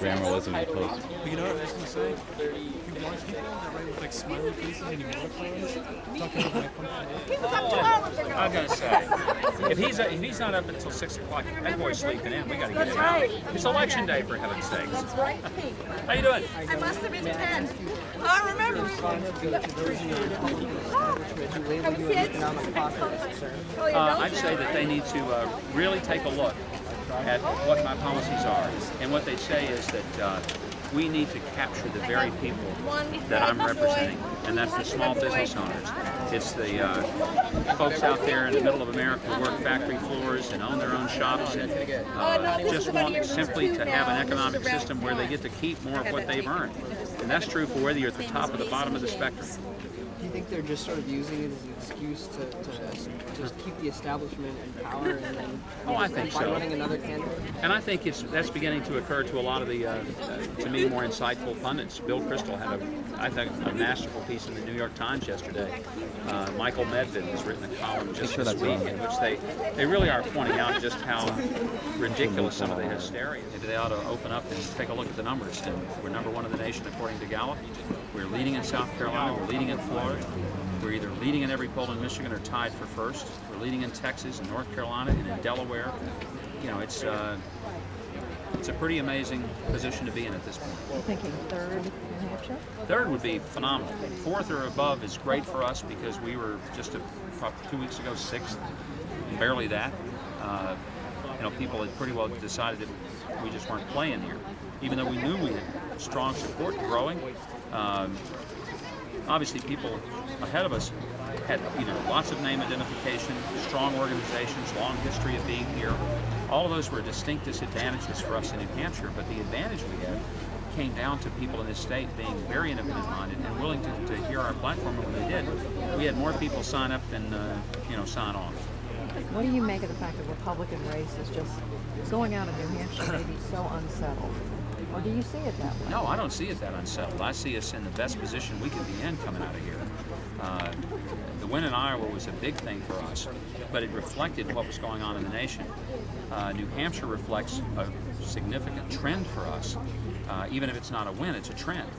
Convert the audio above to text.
grammar wasn't close. But you know what I was going to say? You watch people that write with like smiley faces and emojis, talking about like pumpkin. I'm gonna say, if he's not up until 6 o'clock, that boy's sleeping in. We gotta get him out. It's election day, for heaven's sakes. That's right. How you doing? I must have been 10. I remember. Have kids? I'd say that they need to really take a look at what my policies are. And what they say is that we need to capture the very people that I'm representing, and that's the small business owners. It's the folks out there in the middle of America who work factory floors and own their own shops and just want simply to have an economic system where they get to keep more of what they've earned. And that's true for whether you're at the top or the bottom of the spectrum. Do you think they're just sort of using it as an excuse to just keep the establishment in power and then I think by so. running another candidate? And I think that's beginning to occur to a lot of the, to me, more insightful pundits. Bill Kristol had a masterful piece in the New York Times yesterday. Michael Medved has written a column just this week in which they really are pointing out just how ridiculous some of the hysteria. Maybe they ought to open up and take a look at the numbers. And we're number one in the nation according to Gallup. We're leading in South Carolina. We're leading in Florida. We're either leading in every poll in Michigan or tied for first. We're leading in Texas and North Carolina and in Delaware. You know, it's a pretty amazing position to be in at this point. You're thinking third New Hampshire? Third would be phenomenal. Fourth or above is great for us because we were just 2 weeks ago sixth, and barely that. You know, people had pretty well decided that we just weren't playing here, even though we knew we had strong support growing. Obviously, people ahead of us had either lots of name identification, strong organizations, long history of being here. All of those were distinct disadvantages for us in New Hampshire, but the advantage we had came down to people in this state being very independent-minded and willing to hear our platform. And when they did, we had more people sign up than sign on. What do you make of the fact that Republican race is just going out of New Hampshire maybe so unsettled? Or do you see it that way? No, I don't see it that unsettled. I see us in the best position we could be in coming out of here. The win in Iowa was a big thing for us, but it reflected what was going on in the nation. New Hampshire reflects a significant trend for us. Even if it's not a win, it's a trend.